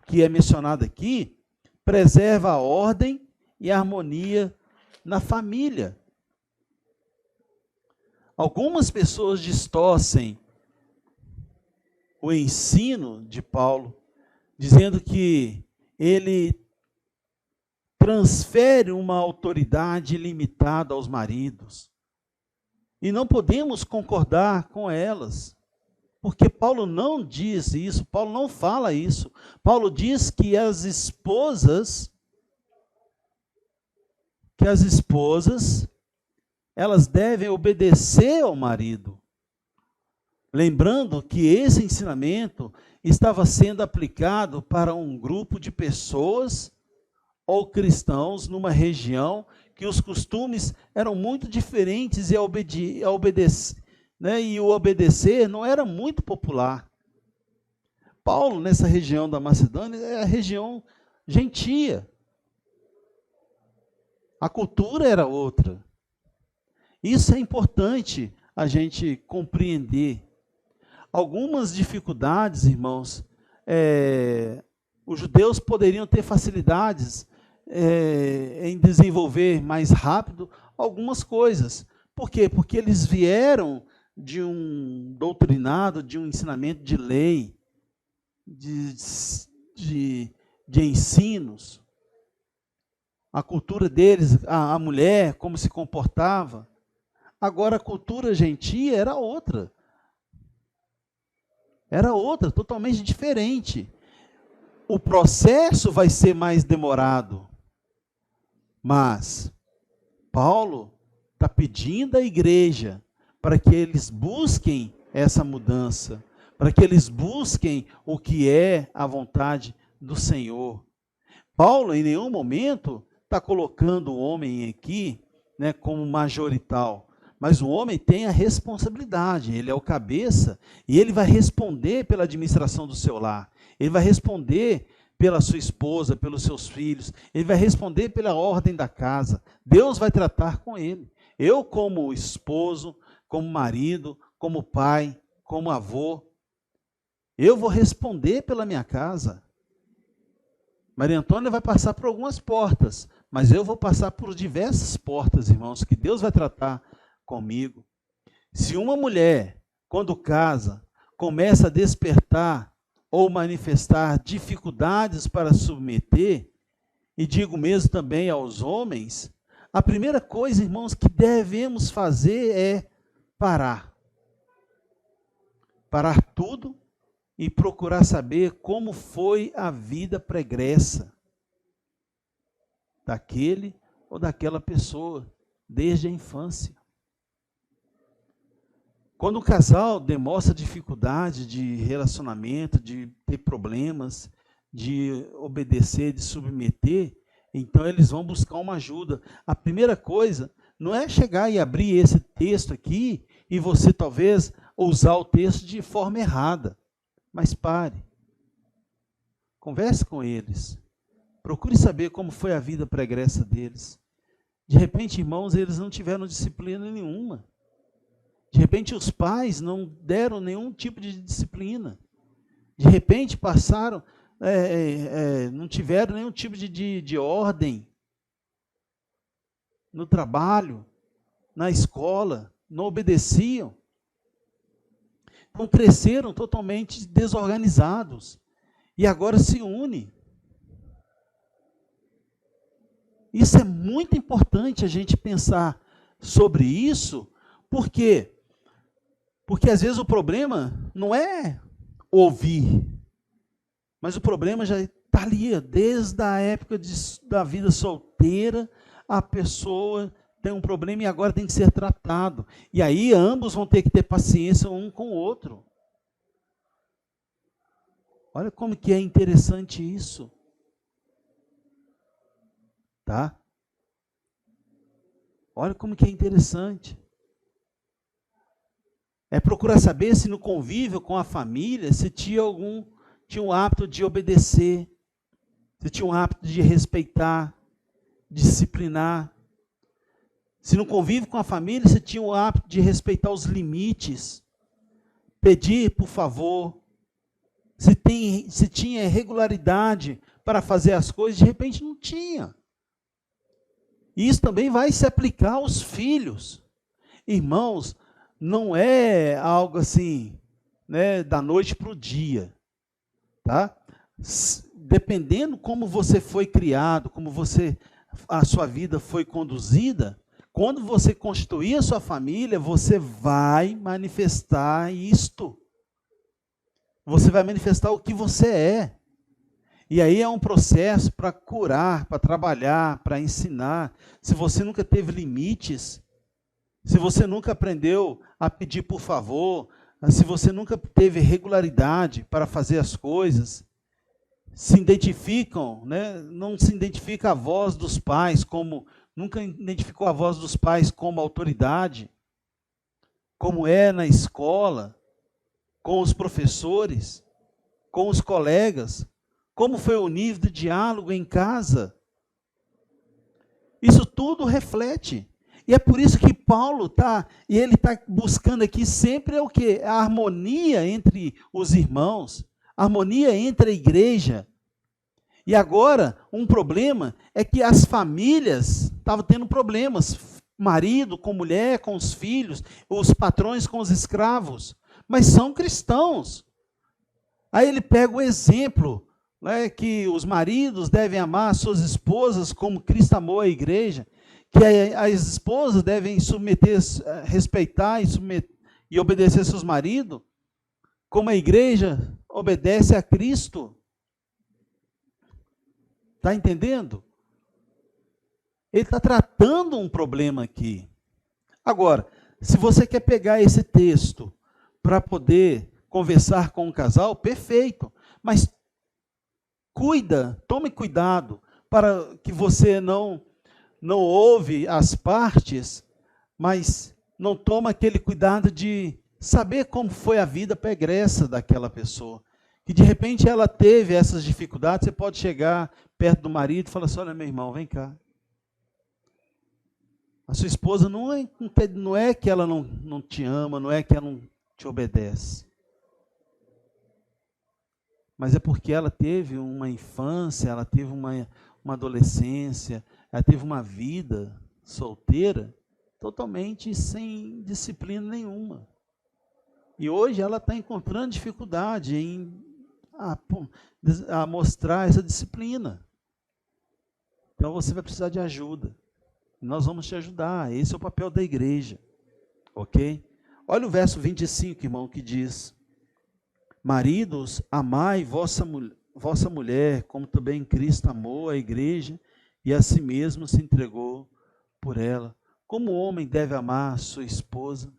S1: que é mencionado aqui, preserva a ordem e a harmonia na família. Algumas pessoas distorcem o ensino de Paulo, dizendo que ele transfere uma autoridade limitada aos maridos. E não podemos concordar com elas, porque Paulo não diz isso, Paulo não fala isso. Paulo diz que as esposas, elas devem obedecer ao marido. Lembrando que esse ensinamento estava sendo aplicado para um grupo de pessoas ou cristãos numa região que os costumes eram muito diferentes e o obedecer não era muito popular. Paulo, nessa região da Macedônia, é a região gentia. A cultura era outra. Isso é importante a gente compreender. Algumas dificuldades, irmãos, os judeus poderiam ter facilidades em desenvolver mais rápido algumas coisas. Por quê? Porque eles vieram de um doutrinado, de um ensinamento de lei, de ensinos. A cultura deles, a mulher, como se comportava. Agora, a cultura gentia era outra. Era outra, totalmente diferente. O processo vai ser mais demorado. Mas Paulo está pedindo à igreja para que eles busquem essa mudança, para que eles busquem o que é a vontade do Senhor. Paulo, em nenhum momento, está colocando o homem aqui, como majorital. Mas o homem tem a responsabilidade, ele é o cabeça, e ele vai responder pela administração do seu lar. Ele vai responder pela sua esposa, pelos seus filhos, ele vai responder pela ordem da casa. Deus vai tratar com ele. Eu, como esposo, como marido, como pai, como avô, eu vou responder pela minha casa. Maria Antônia vai passar por algumas portas, mas eu vou passar por diversas portas, irmãos, que Deus vai tratar comigo. Se uma mulher, quando casa, começa a despertar ou manifestar dificuldades para submeter, e digo mesmo também aos homens, a primeira coisa, irmãos, que devemos fazer é parar. Parar tudo e procurar saber como foi a vida pregressa daquele ou daquela pessoa, desde a infância. Quando o casal demonstra dificuldade de relacionamento, de ter problemas, de obedecer, de submeter, então eles vão buscar uma ajuda. A primeira coisa não é chegar e abrir esse texto aqui e você talvez usar o texto de forma errada. Mas pare. Converse com eles. Procure saber como foi a vida pregressa deles. De repente, irmãos, eles não tiveram disciplina nenhuma. De repente, os pais não deram nenhum tipo de disciplina. De repente, passaram, não tiveram nenhum tipo de ordem no trabalho, na escola, não obedeciam. Então, cresceram totalmente desorganizados. E agora se unem. Isso é muito importante a gente pensar sobre isso, por quê? Porque às vezes o problema não é ouvir, mas o problema já está ali, desde a época da vida solteira, a pessoa tem um problema e agora tem que ser tratado. E aí ambos vão ter que ter paciência um com o outro. Olha como que é interessante isso. Tá? Olha como que é interessante. É procurar saber se no convívio com a família, se tinha um hábito de obedecer, se tinha um hábito de respeitar, disciplinar. Se no convívio com a família, se tinha o hábito de respeitar os limites, pedir por favor, se tinha regularidade para fazer as coisas, de repente não tinha. E isso também vai se aplicar aos filhos. Irmãos, não é algo assim, né, da noite para o dia. Tá? Dependendo como você foi criado, como a sua vida foi conduzida, quando você constituir a sua família, você vai manifestar isto. Você vai manifestar o que você é. E aí é um processo para curar, para trabalhar, para ensinar. Se você nunca teve limites, se você nunca aprendeu a pedir por favor, se você nunca teve regularidade para fazer as coisas, se identificam, né? Não se identifica a voz dos pais como, nunca identificou a voz dos pais como autoridade, como é na escola, com os professores, com os colegas, como foi o nível de diálogo em casa. Isso tudo reflete. E é por isso que Paulo está buscando aqui sempre o quê? A harmonia entre os irmãos, a harmonia entre a igreja. E agora, um problema é que as famílias estavam tendo problemas, marido com mulher, com os filhos, os patrões com os escravos, mas são cristãos. Aí ele pega o exemplo, né, que os maridos devem amar suas esposas como Cristo amou a igreja, que as esposas devem respeitar e obedecer seus maridos, como a igreja obedece a Cristo. Está entendendo? Ele está tratando um problema aqui. Agora, se você quer pegar esse texto para poder conversar com o casal, perfeito. Mas tome cuidado para que você não ouve as partes, mas não toma aquele cuidado de saber como foi a vida pregressa daquela pessoa. Que de repente ela teve essas dificuldades, você pode chegar perto do marido e falar assim, olha meu irmão, vem cá. A sua esposa não é que ela não te ama, não é que ela não te obedece. Mas é porque ela teve uma infância, ela teve uma adolescência, ela teve uma vida solteira totalmente sem disciplina nenhuma. E hoje ela está encontrando dificuldade a mostrar essa disciplina. Então você vai precisar de ajuda. Nós vamos te ajudar. Esse é o papel da igreja. Ok? Olha o verso 25, irmão, que diz: maridos, amai vossa mulher, como também Cristo amou a igreja e a si mesmo se entregou por ela. Como o homem deve amar sua esposa,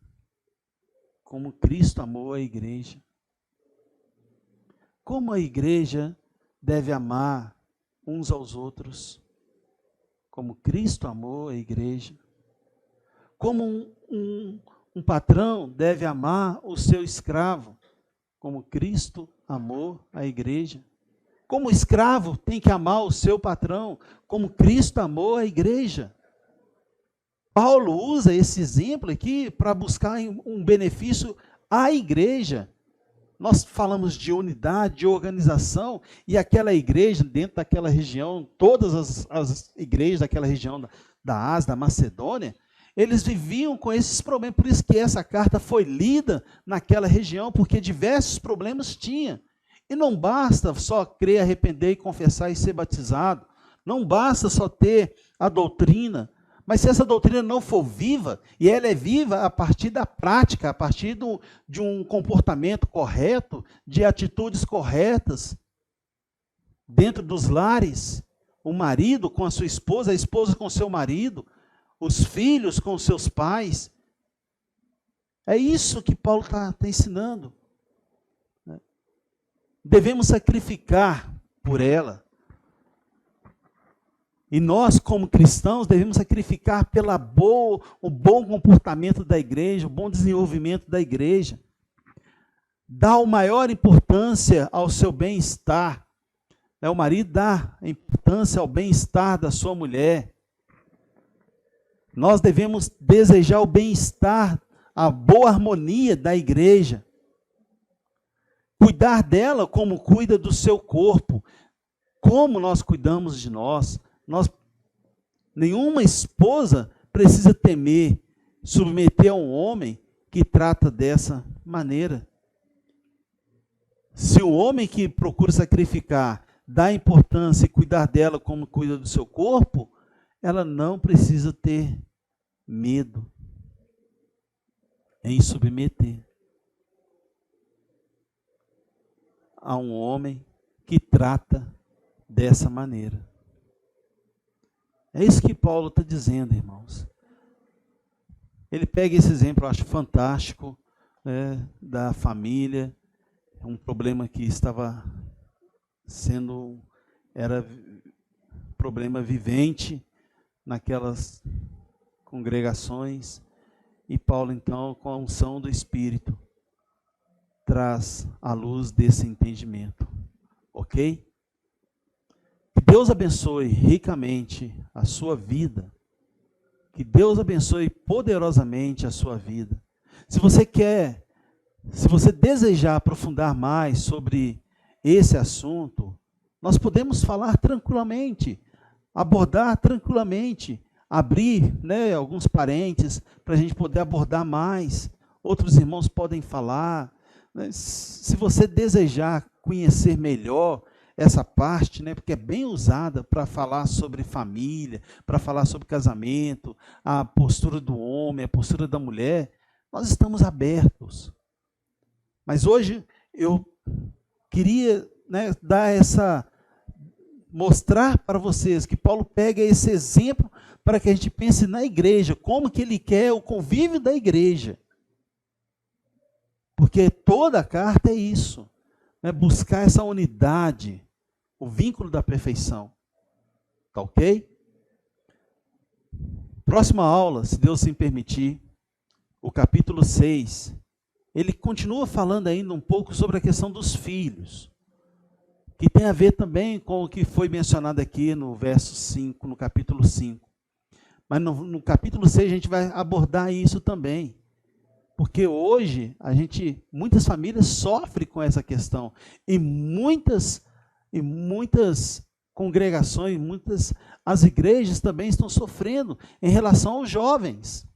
S1: como Cristo amou a igreja. Como a igreja deve amar uns aos outros, como Cristo amou a igreja. Como um patrão deve amar o seu escravo, como Cristo amou a igreja. Como o escravo tem que amar o seu patrão, como Cristo amou a igreja. Paulo usa esse exemplo aqui para buscar um benefício à igreja. Nós falamos de unidade, de organização, e aquela igreja, dentro daquela região, todas as igrejas daquela região da Ásia, da Macedônia, eles viviam com esses problemas. Por isso que essa carta foi lida naquela região, porque diversos problemas tinha. E não basta só crer, arrepender e confessar e ser batizado. Não basta só ter a doutrina. Mas se essa doutrina não for viva, e ela é viva a partir da prática, a partir de um comportamento correto, de atitudes corretas, dentro dos lares, o marido com a sua esposa, a esposa com o seu marido, os filhos com os seus pais. É isso que Paulo está ensinando. Devemos sacrificar por ela. E nós, como cristãos, devemos sacrificar o bom comportamento da igreja, o bom desenvolvimento da igreja. Dar a maior importância ao seu bem-estar. O marido dá importância ao bem-estar da sua mulher. Nós devemos desejar o bem-estar, a boa harmonia da igreja. Cuidar dela como cuida do seu corpo. Como nós cuidamos de nós. Nenhuma esposa precisa temer submeter a um homem que trata dessa maneira. Se o homem que procura sacrificar dá importância e cuidar dela como cuida do seu corpo, ela não precisa ter medo em submeter a um homem que trata dessa maneira. É isso que Paulo está dizendo, irmãos. Ele pega esse exemplo, eu acho fantástico, da família, um problema que era problema vivente naquelas congregações, e Paulo, então, com a unção do Espírito, traz a luz desse entendimento, ok? Que Deus abençoe ricamente a sua vida. Que Deus abençoe poderosamente a sua vida. Se você desejar aprofundar mais sobre esse assunto, nós podemos falar tranquilamente, abordar tranquilamente, abrir alguns parênteses para a gente poder abordar mais. Outros irmãos podem falar. Se você desejar conhecer melhor essa parte, porque é bem usada para falar sobre família, para falar sobre casamento, a postura do homem, a postura da mulher, nós estamos abertos. Mas hoje eu queria mostrar para vocês que Paulo pega esse exemplo para que a gente pense na igreja, como que ele quer o convívio da igreja. Porque toda a carta é isso, buscar essa unidade, o vínculo da perfeição. Tá ok? Próxima aula, se Deus me permitir, o capítulo 6, ele continua falando ainda um pouco sobre a questão dos filhos, que tem a ver também com o que foi mencionado aqui no verso 5, no capítulo 5. Mas no capítulo 6 a gente vai abordar isso também. Porque hoje, muitas famílias sofrem com essa questão. E muitas congregações, as igrejas também estão sofrendo em relação aos jovens.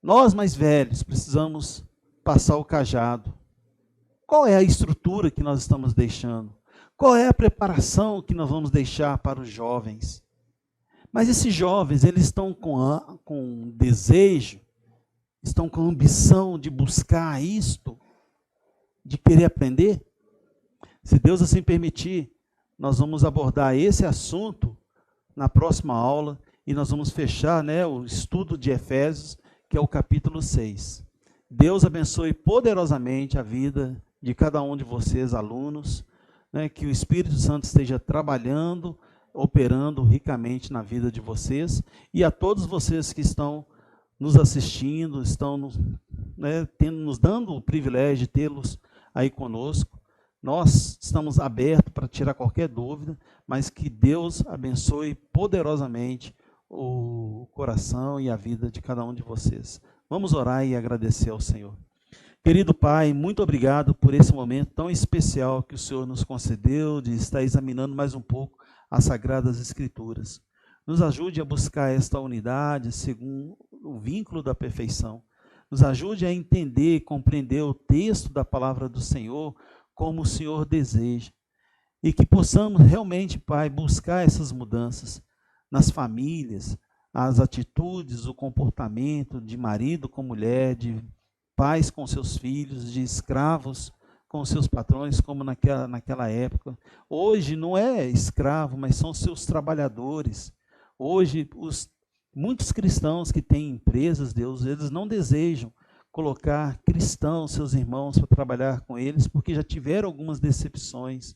S1: Nós mais velhos precisamos passar o cajado. Qual é a estrutura que nós estamos deixando? Qual é a preparação que nós vamos deixar para os jovens? Mas esses jovens, eles estão com desejo, estão com ambição de buscar isto, de querer aprender? Se Deus assim permitir, nós vamos abordar esse assunto na próxima aula e nós vamos fechar, o estudo de Efésios, que é o capítulo 6. Deus abençoe poderosamente a vida de cada um de vocês, alunos, que o Espírito Santo esteja trabalhando, operando ricamente na vida de vocês, e a todos vocês que estão nos assistindo, estão nos dando o privilégio de tê-los aí conosco. Nós estamos abertos para tirar qualquer dúvida, mas que Deus abençoe poderosamente o coração e a vida de cada um de vocês. Vamos orar e agradecer ao Senhor. Querido Pai, muito obrigado por esse momento tão especial que o Senhor nos concedeu, de estar examinando mais um pouco as Sagradas Escrituras. Nos ajude a buscar esta unidade segundo o vínculo da perfeição. Nos ajude a entender e compreender o texto da palavra do Senhor como o Senhor deseja. E que possamos realmente, Pai, buscar essas mudanças nas famílias, as atitudes, o comportamento de marido com mulher, de pais com seus filhos, de escravos com seus patrões, como naquela época. Hoje não é escravo, mas são seus trabalhadores. Hoje, muitos cristãos que têm empresas, Deus, eles não desejam colocar cristãos, seus irmãos, para trabalhar com eles, porque já tiveram algumas decepções.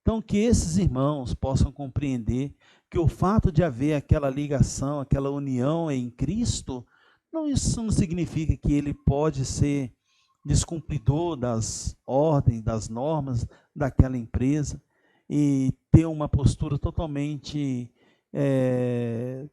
S1: Então, que esses irmãos possam compreender que o fato de haver aquela ligação, aquela união em Cristo, isso não significa que ele pode ser descumpridor das ordens, das normas daquela empresa e ter uma postura totalmente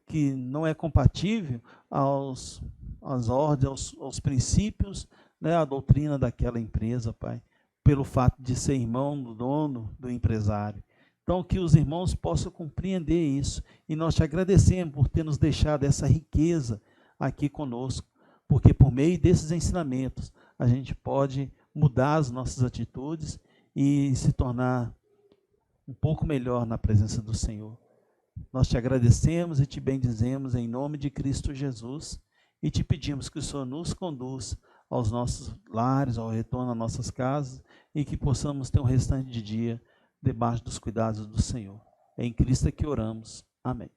S1: que não é compatível às ordens, aos princípios, à doutrina daquela empresa, Pai, pelo fato de ser irmão do dono, do empresário. Então, que os irmãos possam compreender isso, e nós te agradecemos por ter nos deixado essa riqueza aqui conosco, porque por meio desses ensinamentos, a gente pode mudar as nossas atitudes e se tornar um pouco melhor na presença do Senhor. Nós te agradecemos e te bendizemos em nome de Cristo Jesus, e te pedimos que o Senhor nos conduza aos nossos lares, ao retorno às nossas casas, e que possamos ter um restante de dia debaixo dos cuidados do Senhor. É em Cristo que oramos. Amém.